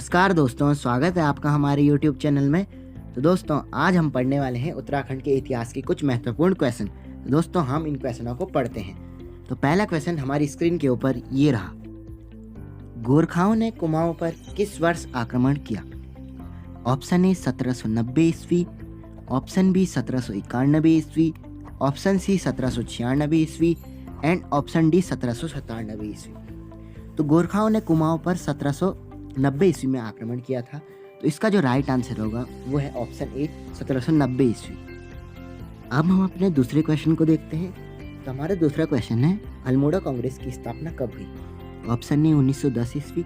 नमस्कार दोस्तों, स्वागत है आपका हमारे YouTube चैनल में। तो दोस्तों, आज हम पढ़ने वाले हैं उत्तराखंड के इतिहास के कुछ महत्वपूर्ण क्वेश्चन। तो दोस्तों, हम इन क्वेश्चनों को पढ़ते हैं। तो पहला क्वेश्चन हमारी स्क्रीन के ऊपर ये रहा। गोरखाओं ने कुमाऊं पर किस वर्ष आक्रमण किया? ऑप्शन ए 1790 ईस्वी, ऑप्शन बी 1791 ईस्वी, ऑप्शन सी 1796 ईस्वी एंड ऑप्शन डी 1797 ईस्वी। तो गोरखाओं ने कुमाऊं पर 1790 ईस्वी में आक्रमण किया था। तो इसका जो राइट आंसर होगा वो है ऑप्शन ए 1790 ईस्वी। अब हम अपने दूसरे क्वेश्चन को देखते हैं। तो हमारा दूसरा क्वेश्चन है, अल्मोड़ा कांग्रेस की स्थापना कब हुई? ऑप्शन ए 1910 ईस्वी,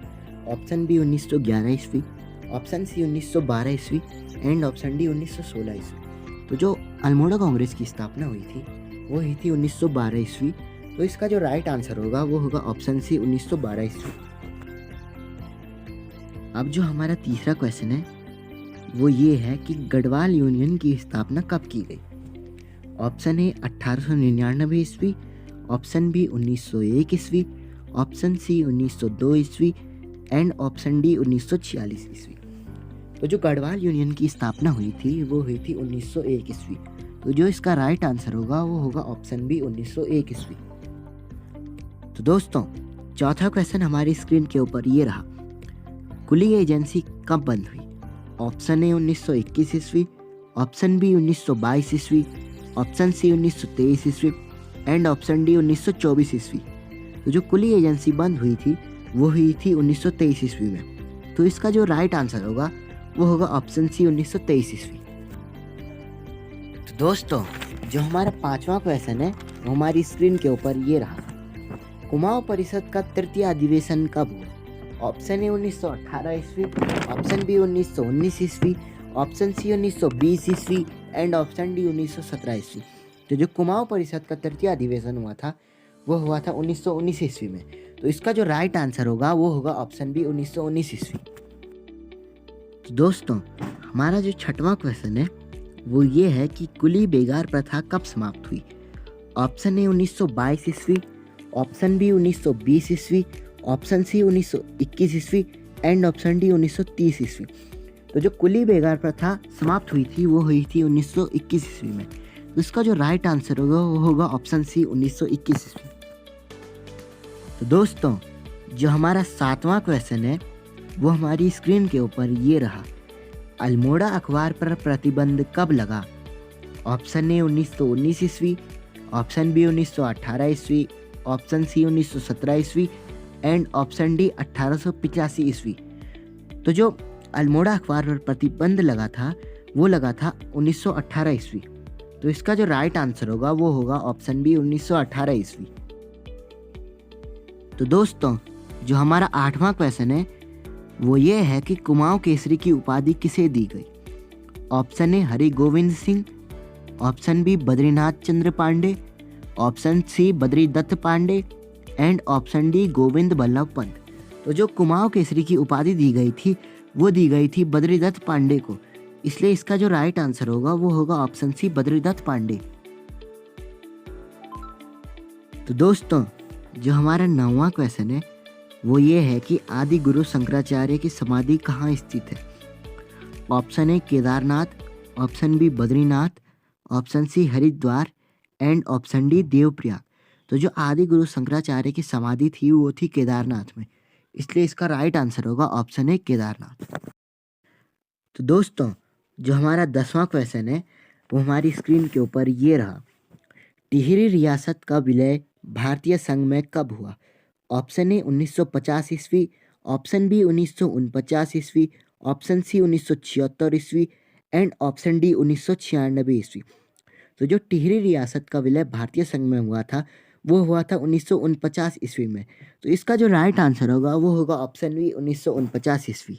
ऑप्शन बी 1911 ईस्वी, ऑप्शन सी 1912 ईस्वी एंड ऑप्शन डी 1916 ईस्वी। तो जो अल्मोड़ा कांग्रेस की स्थापना हुई थी वो हुई थी 1912 ईस्वी। तो इसका जो राइट आंसर होगा वो होगा ऑप्शन सी 1912 ईस्वी। अब जो हमारा तीसरा क्वेश्चन है वो ये है कि गढ़वाल यूनियन की स्थापना कब की गई? ऑप्शन ए 1899 ईस्वी, ऑप्शन बी 1901 ईस्वी, ऑप्शन सी 1902 ईस्वी एंड ऑप्शन डी 1946 ईस्वी। तो जो गढ़वाल यूनियन की स्थापना हुई थी वो हुई थी 1901 ईस्वी। तो जो इसका राइट आंसर होगा वो होगा ऑप्शन बी 1901 ईस्वी। तो दोस्तों, चौथा क्वेश्चन हमारी स्क्रीन के ऊपर ये रहा। कुली एजेंसी कब बंद हुई? ऑप्शन ए 1921 ईस्वी, ऑप्शन बी 1922 ईस्वी, ऑप्शन सी 1923 ईस्वी एंड ऑप्शन डी 1924 ईस्वी। तो जो कुली एजेंसी बंद हुई थी वो हुई थी 1923 ईस्वी में। तो इसका जो राइट आंसर होगा वो होगा ऑप्शन सी 1923 ईस्वी। तो दोस्तों, जो हमारा पांचवा क्वेश्चन है वो हमारी स्क्रीन के ऊपर ये रहा। कुमाऊं परिषद का तृतीय अधिवेशन कब हुआ? ऑप्शन ए 1918 ईस्वी, ऑप्शन बी 1919 ईस्वी, ऑप्शन सी 1920 ईस्वी एंड ऑप्शन डी 1917 ईस्वी। तो जो कुमाऊं परिषद का तृतीय अधिवेशन हुआ था वो हुआ था 1919 ईस्वी में। तो इसका जो राइट आंसर होगा वो होगा ऑप्शन बी 1919 ईस्वी। तो दोस्तों, हमारा जो छठवां क्वेश्चन है वो ये है कि कुली बेगार प्रथा कब समाप्त हुई? ऑप्शन ए 1922 ईस्वी, ऑप्शन बी 1920 ईस्वी, ऑप्शन सी 1921 ईस्वी एंड ऑप्शन डी 1930 ईस्वी। तो जो कुली बेगार प्रथा समाप्त हुई थी वो हुई थी 1921 ईस्वी में। तो इसका जो राइट आंसर होगा वो होगा ऑप्शन सी 1921 ईस्वी। तो दोस्तों, जो हमारा सातवां क्वेश्चन है वो हमारी स्क्रीन के ऊपर ये रहा। अल्मोड़ा अखबार पर प्रतिबंध कब लगा? ऑप्शन ए 1919 ईस्वी, ऑप्शन बी 1918 ईस्वी, ऑप्शन सी 1917 ईस्वी एंड ऑप्शन डी 1885 ईस्वी। तो जो अल्मोड़ा अखबार पर प्रतिबंध लगा था वो लगा था 1918 ईस्वी। तो इसका जो राइट आंसर होगा वो होगा ऑप्शन बी 1918 ईस्वी। तो दोस्तों, जो हमारा आठवां क्वेश्चन है वो ये है कि कुमाऊं केसरी की उपाधि किसे दी गई? Option A Hari Govind Singh, option B Badrinath Chandra Pande, option C Badridatt Pande and option D Govind Ballabh Pant. तो जो कुमाऊं केसरी की उपाधि दी गई थी वो दी गई थी बद्रीदत्त पांडे को। इसलिए इसका जो राइट आंसर होगा वो होगा ऑप्शन सी बद्रीदत्त पांडे। तो दोस्तों, जो हमारा नौवां क्वेश्चन है वो ये है कि आदि गुरु शंकराचार्य की समाधि कहाँ स्थित है? Option A Kedarnath, option B Badrinath, option C Haridwar and option D Devprayag. तो जो आदि गुरु शंकराचार्य की समाधि थी वो थी केदारनाथ में। इसलिए इसका राइट आंसर होगा ऑप्शन ए केदारनाथ। तो दोस्तों, जो हमारा 10वां क्वेश्चन है वो हमारी स्क्रीन के ऊपर ये रहा। टिहरी रियासत का विलय भारतीय संघ में कब हुआ? ऑप्शन ए 1950 ईस्वी, ऑप्शन बी 1949 ईस्वी, ऑप्शन सी 1976 ईस्वी एंड ऑप्शन डी 1996 ईस्वी। तो जो टिहरी रियासत का विलय भारतीय संघ में हुआ था वो हुआ था 1949 ईस्वी में। तो इसका जो राइट आंसर होगा वो होगा ऑप्शन बी 1949 ईस्वी।